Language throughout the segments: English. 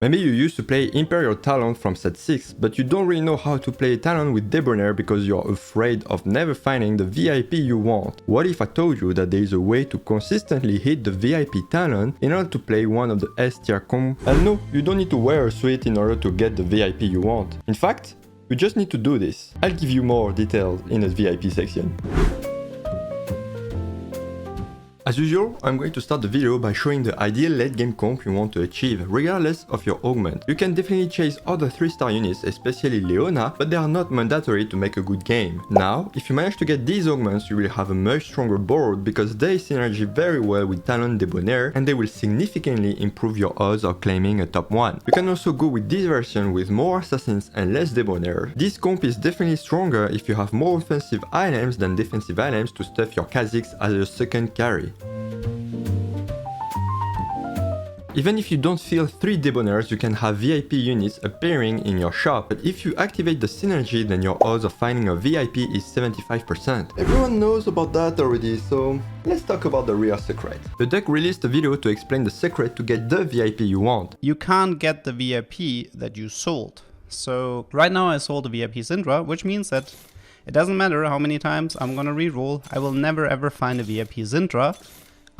Maybe you used to play Imperial Talon from set 6, but you don't really know how to play Talon with Debonair because you're afraid of never finding the VIP you want. What if I told you that there is a way to consistently hit the VIP Talon in order to play one of the S tier comp? And no, you don't need to wear a suit in order to get the VIP you want. In fact, you just need to do this. I'll give you more details in the VIP section. As usual, I'm going to start the video by showing the ideal late game comp you want to achieve, regardless of your augment. You can definitely chase other 3-star units, especially Leona, but they are not mandatory to make a good game. Now, if you manage to get these augments, you will have a much stronger board because they synergy very well with Talon Debonair and they will significantly improve your odds of claiming a top 1. You can also go with this version with more assassins and less Debonair. This comp is definitely stronger if you have more offensive items than defensive items to stuff your Kha'Zix as a second carry. Even if you don't feel 3 Debonairs, you can have VIP units appearing in your shop, but if you activate the synergy, then your odds of finding a VIP is 75%. Everyone knows about that already, so let's talk about the real secret. The deck released a video to explain the secret to get the VIP you want. You can't get the VIP that you sold. So right now I sold the VIP Syndra, which means that it doesn't matter how many times I'm gonna reroll, I will never ever find a VIP Syndra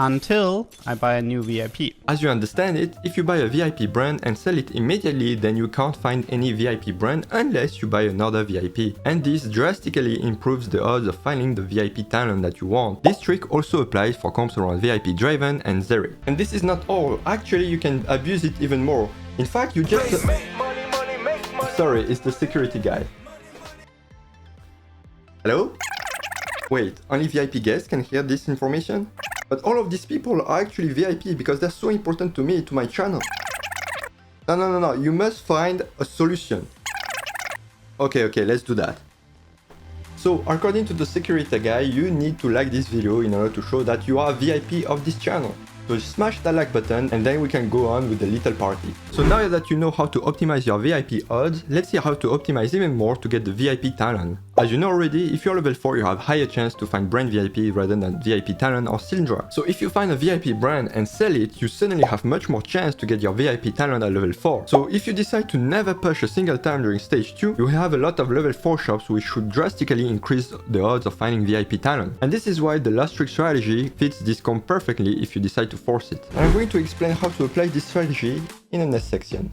until I buy a new VIP. As you understand it, if you buy a VIP brand and sell it immediately, then you can't find any VIP brand unless you buy another VIP. And this drastically improves the odds of finding the VIP Talon that you want. This trick also applies for comps around VIP Draven and Zeri. And this is not all, actually you can abuse it even more. In fact, you just... Sorry, it's the security guy. Hello? Wait, only VIP guests can hear this information? But all of these people are actually VIP because they're so important to me, to my channel. No, you must find a solution. Okay, let's do that. So, according to the security guy, you need to like this video in order to show that you are a VIP of this channel. So smash that like button and then we can go on with the little party. So now that you know how to optimize your VIP odds, let's see how to optimize even more to get the VIP Talon. As you know already, if you're level 4 you have higher chance to find brand VIP rather than VIP Talon or Syndra. So if you find a VIP brand and sell it, you suddenly have much more chance to get your VIP Talon at level 4. So if you decide to never push a single time during stage 2, you have a lot of level 4 shops which should drastically increase the odds of finding VIP Talon. And this is why the last trick strategy fits this comp perfectly if you decide to force it. And I'm going to explain how to apply this strategy in the next section.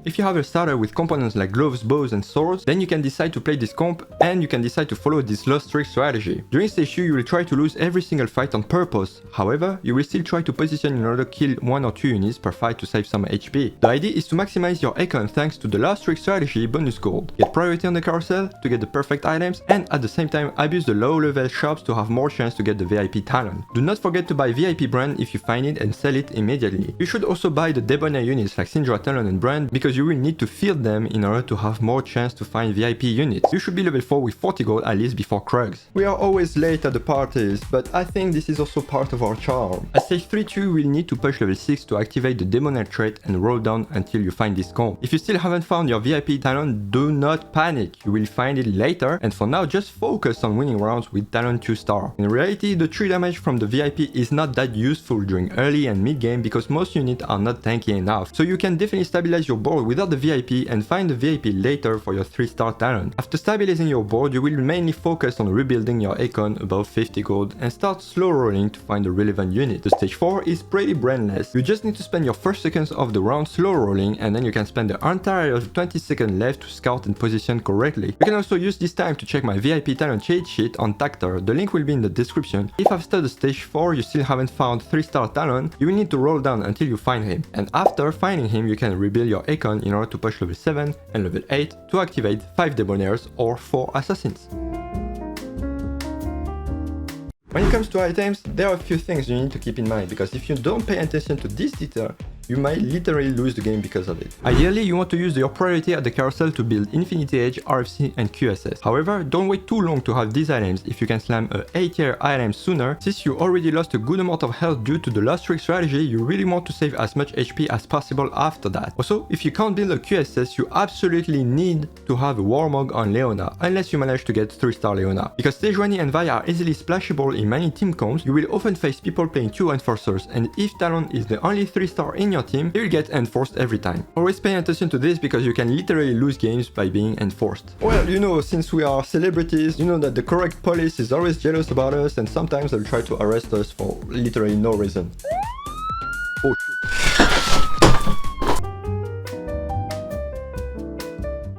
If you have a starter with components like gloves, bows and swords, then you can decide to play this comp and you can decide to follow this lost trick strategy. During stage 2 you will try to lose every single fight on purpose, however you will still try to position in order to kill 1 or 2 units per fight to save some HP. The idea is to maximize your econ thanks to the last trick strategy bonus gold. Get priority on the carousel to get the perfect items and at the same time abuse the low level shops to have more chance to get the VIP Talon. Do not forget to buy VIP brand if you find it and sell it immediately. You should also buy the Debonair units like Syndra, Talon and brand because you will need to field them in order to have more chance to find VIP units. You should be level 4 with 40 gold at least before Krugs. We are always late at the parties, but I think this is also part of our charm. At stage 3-2 you will need to push level 6 to activate the Debonair trait and roll down until you find this comp. If you still haven't found your VIP Talon, do not panic, you will find it later, and for now just focus on winning rounds with Talon 2-star. In reality, the 3 damage from the VIP is not that useful during early and mid game because most units are not tanky enough, so you can definitely stabilize your board without the VIP and find the VIP later for your 3-star Talon. After stabilizing your board, you will mainly focus on rebuilding your econ above 50 gold and start slow rolling to find a relevant unit. The stage 4 is pretty brandless. You just need to spend your first seconds of the round slow rolling and then you can spend the entire 20 seconds left to scout and position correctly. You can also use this time to check my VIP Talon cheat sheet on Tactor, the link will be in the description. If after the stage 4 you still haven't found 3-star Talon, you will need to roll down until you find him. And after finding him you can rebuild your econ in order to push level 7 and level 8 to activate 5 Debonairs or 4 assassins. When it comes to items, there are a few things you need to keep in mind because if you don't pay attention to this detail, you might literally lose the game because of it. Ideally, you want to use your priority at the carousel to build Infinity Edge, RFC and QSS. However, don't wait too long to have these items if you can slam a A tier item sooner. Since you already lost a good amount of health due to the lost streak strategy, you really want to save as much HP as possible after that. Also, if you can't build a QSS, you absolutely need to have a Warmog on Leona, unless you manage to get 3-star Leona. Because Sejuani and Vi are easily splashable in many team comps, you will often face people playing 2 Enforcers, and if Talon is the only 3-star in your team, he will get enforced every time. Always pay attention to this because you can literally lose games by being enforced. Well, you know, since we are celebrities, you know that the correct police is always jealous about us and sometimes they'll try to arrest us for literally no reason. Oh shit.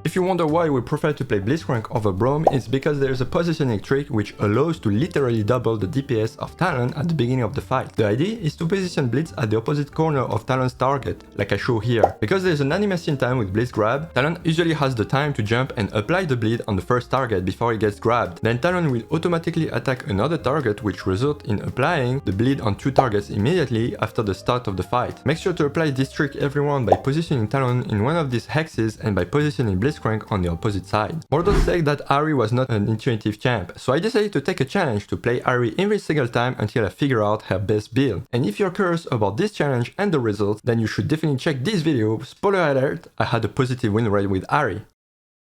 If you wonder why we prefer to play Blitzcrank over Braum, it's because there's a positioning trick which allows to literally double the DPS of Talon at the beginning of the fight. The idea is to position Blitz at the opposite corner of Talon's target, like I show here. Because there's an animation time with Blitz grab, Talon usually has the time to jump and apply the bleed on the first target before he gets grabbed. Then Talon will automatically attack another target, which results in applying the bleed on 2 targets immediately after the start of the fight. Make sure to apply this trick every round by positioning Talon in one of these hexes and by positioning Blitzcrank on the opposite side. Mordor said that Ahri was not an intuitive champ, so I decided to take a challenge to play Ahri every single time until I figure out her best build. And if you're curious about this challenge and the results, then you should definitely check this video. Spoiler alert, I had a positive win rate with Ahri.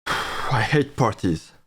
I hate parties.